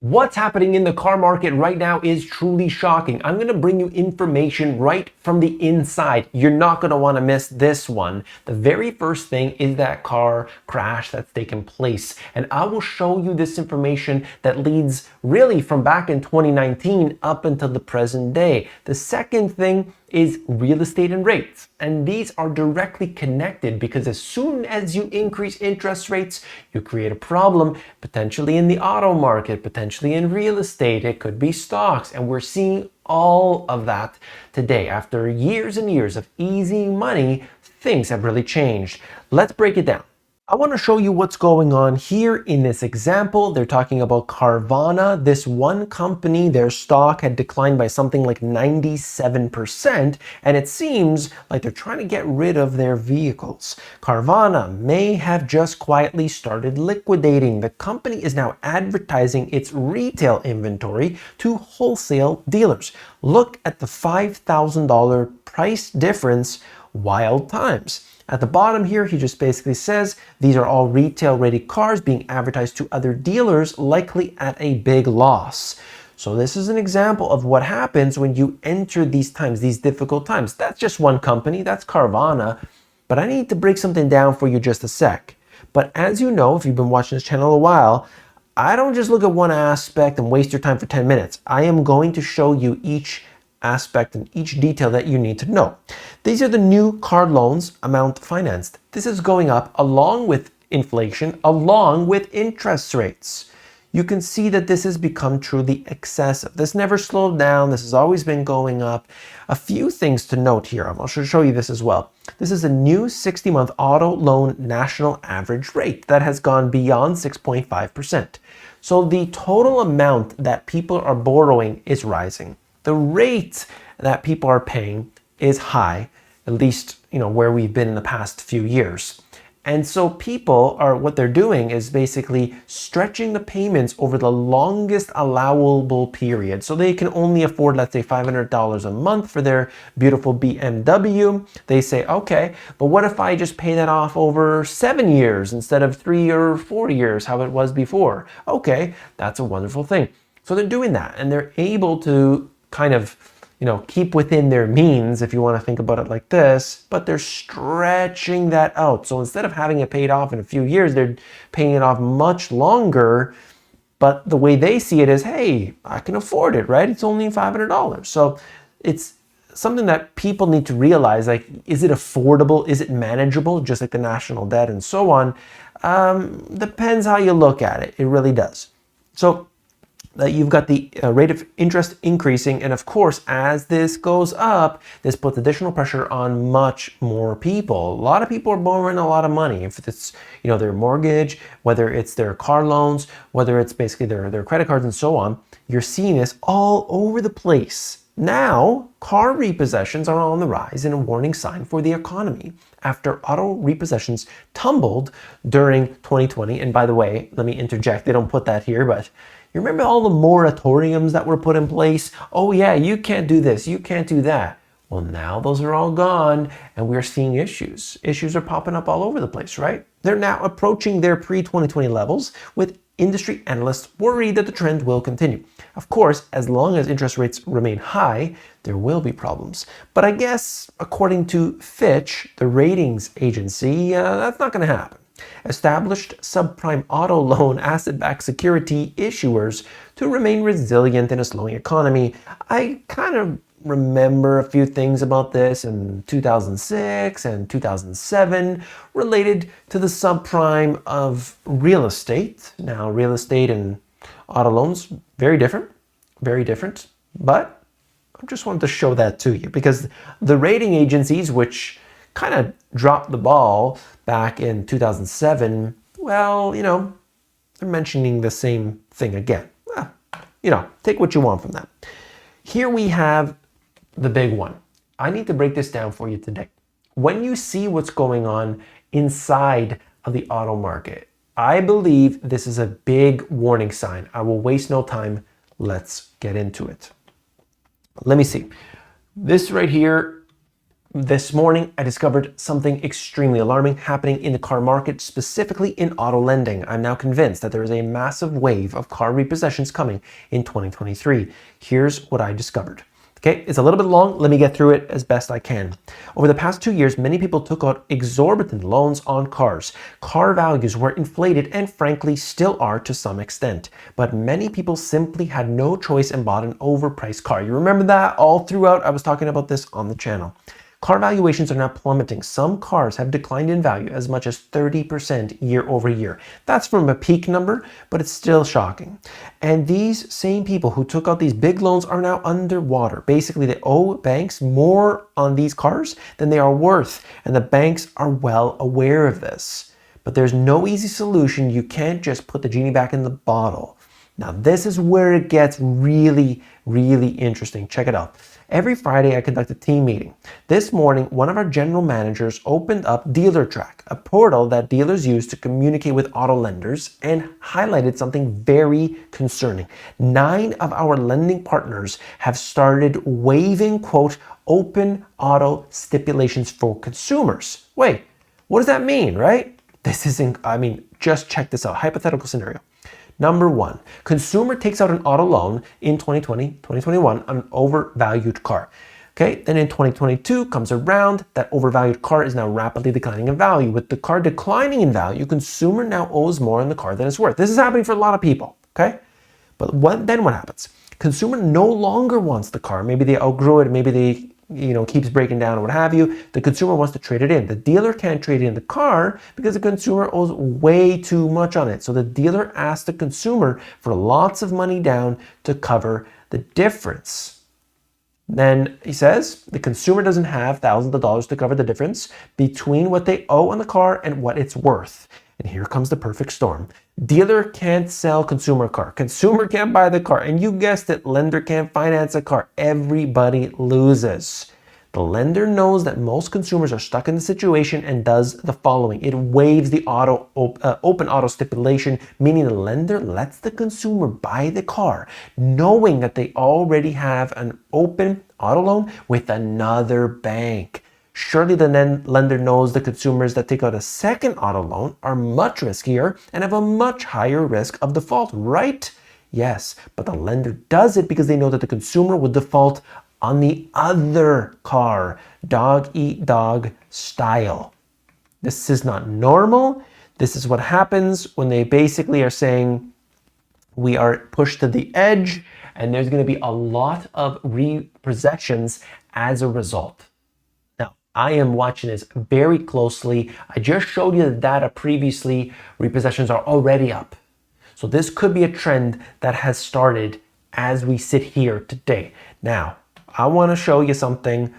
What's happening in the car market right now is truly shocking. I'm going to bring you information right from the inside. You're not going to want to miss this one. The very first thing is that car crash that's taken place. And I will show you this information that leads really from back in 2019 up until the present day. The second thing is real estate and rates. And these are directly connected because as soon as you increase interest rates, you create a problem potentially in the auto market, potentially in real estate, it could be stocks. And we're seeing all of that today. After years and years of easy money, things have really changed. Let's break it down. I want to show you what's going on here in this example. They're talking about Carvana. This one company, their stock had declined by something like 97%, and it seems like they're trying to get rid of their vehicles. Carvana may have just quietly started liquidating. The company is now advertising its retail inventory to wholesale dealers. Look at the $5,000 price difference. Wild times. At the bottom here, he just basically says these are all retail ready cars being advertised to other dealers, likely at a big loss. So this is an example of what happens when you enter these times, these difficult times. That's just one company, that's Carvana, but I need to break something down for you just a sec. But as you know, if you've been watching this channel a while, I don't just look at one aspect and waste your time for 10 minutes. I am going to show you each aspect and each detail that you need to know. These are the new car loans amount financed. This is going up along with inflation, along with interest rates. You can see that this has become truly excessive. This never slowed down. This has always been going up. A few things to note here. I'll show you this as well. This is a new 60-month auto loan national average rate that has gone beyond 6.5%. So the total amount that people are borrowing is rising. The rate that people are paying is high, at least, where we've been in the past few years. And so people are, what they're doing is basically stretching the payments over the longest allowable period. So they can only afford, let's say, $500 a month for their beautiful BMW. They say, okay, but what if I just pay that off over 7 years instead of 3 or 4 years, how it was before? Okay, that's a wonderful thing. So they're doing that, and they're able to kind of, keep within their means, if you want to think about it like this, but they're stretching that out. So instead of having it paid off in a few years, they're paying it off much longer. But the way they see it is, hey, I can afford it, right? It's only $500. So it's something that people need to realize, like, is it affordable? Is it manageable? Just like the national debt and so on. Depends how you look at it. It really does. So you've got the rate of interest increasing, and of course, as this goes up, this puts additional pressure on much more people. A lot of people are borrowing a lot of money. If it's their mortgage, whether it's their car loans, whether it's basically their credit cards and so on, you're seeing this all over the place. Now, car repossessions are on the rise and a warning sign for the economy after auto repossessions tumbled during 2020. And by the way, let me interject, they don't put that here, but you remember all the moratoriums that were put in place? Oh yeah, you can't do this, you can't do that. Well, now those are all gone and we're seeing issues. Issues are popping up all over the place, right? They're now approaching their pre-2020 levels, with industry analysts worried that the trend will continue. Of course, as long as interest rates remain high, there will be problems. But I guess, according to Fitch, the ratings agency, that's not going to happen. Established subprime auto loan asset-backed security issuers to remain resilient in a slowing economy. I kind of remember a few things about this in 2006 and 2007 related to the subprime of real estate. Now, real estate and auto loans, very different, but I just wanted to show that to you because the rating agencies, which kind of dropped the ball back in 2007, well, they're mentioning the same thing again. Take what you want from that. Here we have the big one. I need to break this down for you today. When you see what's going on inside of the auto market, I believe this is a big warning sign. I will waste no time. Let's get into it. Let me see. This right here, This morning, I discovered something extremely alarming happening in the car market, specifically in auto lending. I'm now convinced that there is a massive wave of car repossessions coming in 2023. Here's what I discovered. Okay, it's a little bit long. Let me get through it as best I can. Over the past 2 years, many people took out exorbitant loans on cars. Car values were inflated and frankly still are to some extent. But many people simply had no choice and bought an overpriced car. You remember that all throughout? I was talking about this on the channel. Car valuations are now plummeting. Some cars have declined in value as much as 30% year over year. That's from a peak number, but it's still shocking. And these same people who took out these big loans are now underwater. Basically, they owe banks more on these cars than they are worth, and the banks are well aware of this. But there's no easy solution. You can't just put the genie back in the bottle. Now, this is where it gets really, really interesting. Check it out. Every Friday, I conduct a team meeting. This morning, one of our general managers opened up DealerTrack, a portal that dealers use to communicate with auto lenders, and highlighted something very concerning. 9 of our lending partners have started waiving, quote, open auto stipulations for consumers. Wait, what does that mean, right? This isn't, just check this out. Hypothetical scenario. Number 1, consumer takes out an auto loan in 2020, 2021, an overvalued car. Okay, then in 2022 comes around, that overvalued car is now rapidly declining in value. With the car declining in value, consumer now owes more on the car than it's worth. This is happening for a lot of people, okay? But then what happens? Consumer no longer wants the car. Maybe they outgrew it, maybe they keeps breaking down or what have you. The consumer wants to trade it in. The dealer can't trade in the car because the consumer owes way too much on it. So the dealer asks the consumer for lots of money down to cover the difference. Then he says the consumer doesn't have thousands of dollars to cover the difference between what they owe on the car and what it's worth. And here comes the perfect storm. Dealer can't sell consumer a car. Consumer can't buy the car. And you guessed it, lender can't finance a car. Everybody loses. The lender knows that most consumers are stuck in the situation and does the following. It waives the open auto stipulation, meaning the lender lets the consumer buy the car, knowing that they already have an open auto loan with another bank. Surely the lender knows the consumers that take out a second auto loan are much riskier and have a much higher risk of default, right? Yes, but the lender does it because they know that the consumer would default on the other car, dog eat dog style. This is not normal. This is what happens when they basically are saying we are pushed to the edge and there's going to be a lot of repossessions as a result. I am watching this very closely. I just showed you the data previously. Repossessions are already up. So this could be a trend that has started as we sit here today. Now, I want to show you something.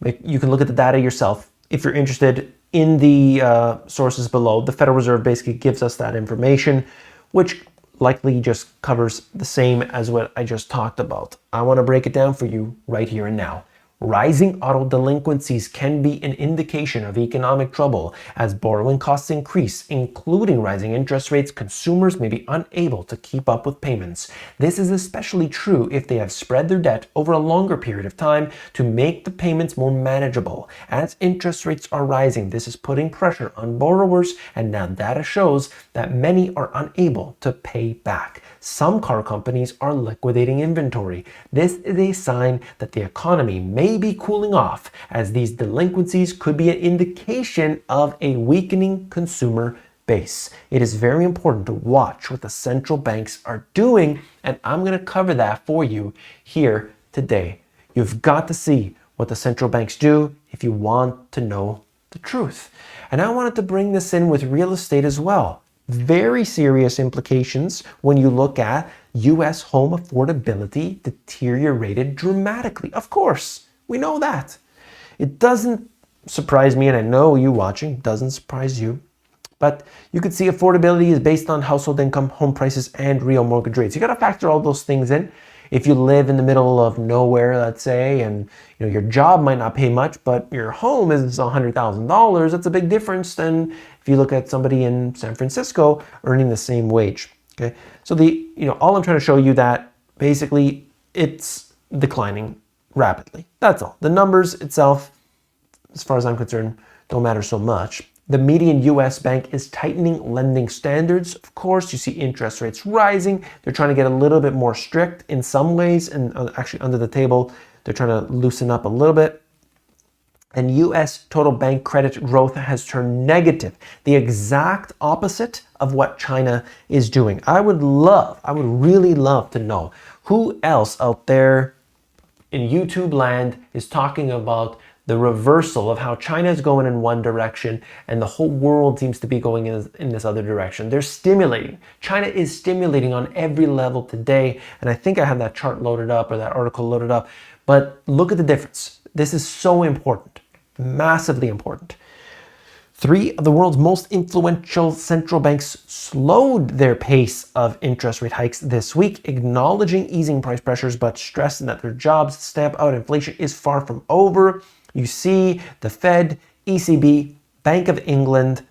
You can look at the data yourself. If you're interested in the sources below, the Federal Reserve basically gives us that information, which likely just covers the same as what I just talked about. I want to break it down for you right here and now. Rising auto delinquencies can be an indication of economic trouble. As borrowing costs increase, including rising interest rates, consumers may be unable to keep up with payments. This is especially true if they have spread their debt over a longer period of time to make the payments more manageable. As interest rates are rising, this is putting pressure on borrowers, and now data shows that many are unable to pay back. Some car companies are liquidating inventory. This is a sign that the economy may be cooling off, as these delinquencies could be an indication of a weakening consumer base. It is very important to watch what the central banks are doing, and I'm going to cover that for you here today. You've got to see what the central banks do if you want to know the truth. And I wanted to bring this in with real estate as well. Very serious implications when you look at US home affordability deteriorated dramatically. Of course, we know that. It doesn't surprise me, and I know you watching doesn't surprise you. But you could see affordability is based on household income, home prices, and real mortgage rates. You got to factor all those things in. If you live in the middle of nowhere, let's say, and your job might not pay much, but your home is $100,000, that's a big difference than if you look at somebody in San Francisco earning the same wage. Okay, so all I'm trying to show you that basically it's declining rapidly. That's all. The numbers itself, as far as I'm concerned, don't matter so much. The median US bank is tightening lending standards. Of course, you see interest rates rising. They're trying to get a little bit more strict in some ways, and actually under the table, they're trying to loosen up a little bit. And US total bank credit growth has turned negative, the exact opposite of what China is doing. I would really love to know who else out there in YouTube land is talking about the reversal of how China is going in one direction and the whole world seems to be going in this other direction. They're stimulating. China is stimulating on every level today. And I think I have that chart loaded up or that article loaded up. But look at the difference. This is so important, massively important. 3 of the world's most influential central banks slowed their pace of interest rate hikes this week, acknowledging easing price pressures, but stressing that their jobs stamp out inflation is far from over. You see the Fed, ECB, Bank of England,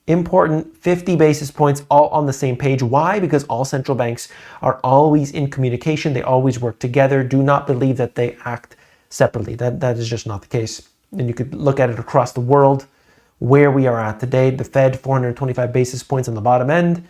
important 50 basis points all on the same page. Why? Because all central banks are always in communication. They always work together. Do not believe that they act separately. That is just not the case. And you could look at it across the world where we are at today. The Fed, 425 basis points on the bottom end.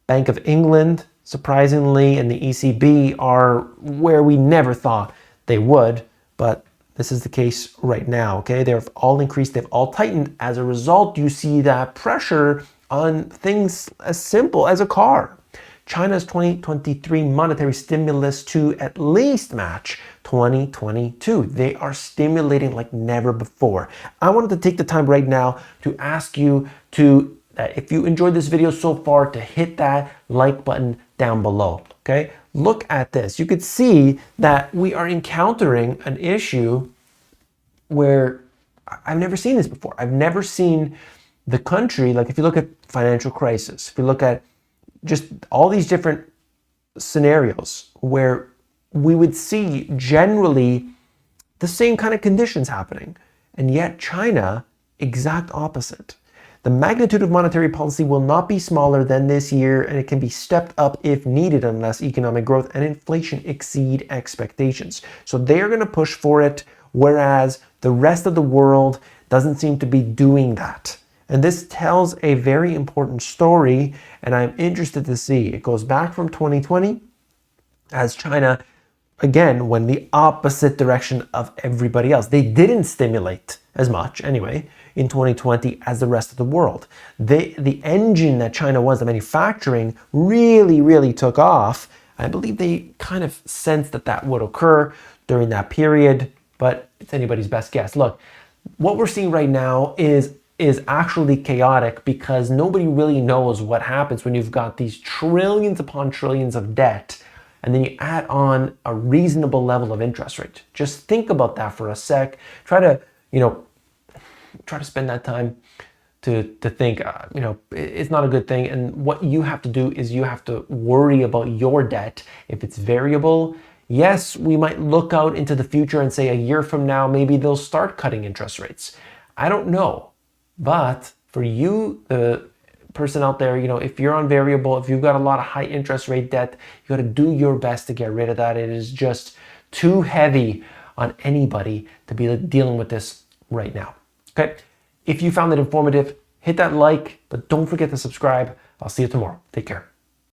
Bank of England, surprisingly, and the ECB are where we never thought they would, but this is the case right now, okay? They've all increased, they've all tightened. As a result, you see that pressure on things as simple as a car. China's 2023 monetary stimulus to at least match 2022. They are stimulating like never before. I wanted to take the time right now to ask you to, if you enjoyed this video so far, to hit that like button down below, okay? Look at this. You could see that we are encountering an issue where I've never seen this before. I've never seen the country, like if you look at financial crisis, if you look at just all these different scenarios where we would see generally the same kind of conditions happening. And yet China, exact opposite. The magnitude of monetary policy will not be smaller than this year, and it can be stepped up if needed unless economic growth and inflation exceed expectations. So they're going to push for it, whereas the rest of the world doesn't seem to be doing that. And this tells a very important story, and I'm interested to see. It goes back from 2020 as China, again, went the opposite direction of everybody else. They didn't stimulate as much, anyway, in 2020 as the rest of the world. The engine that China was, the manufacturing, really took off. I believe they kind of sensed that that would occur during that period, but it's anybody's best guess. Look, what we're seeing right now is actually chaotic because nobody really knows what happens when you've got these trillions upon trillions of debt and then you add on a reasonable level of interest rate. Just think about that for a sec. Try to spend that time to think, it's not a good thing. And what you have to do is you have to worry about your debt. If it's variable, yes, we might look out into the future and say a year from now, maybe they'll start cutting interest rates. I don't know. But for you, the person out there, if you're on variable, if you've got a lot of high interest rate debt, you got to do your best to get rid of that. It is just too heavy on anybody to be dealing with this right now. Okay. If you found it informative, hit that like, but don't forget to subscribe. I'll see you tomorrow. Take care.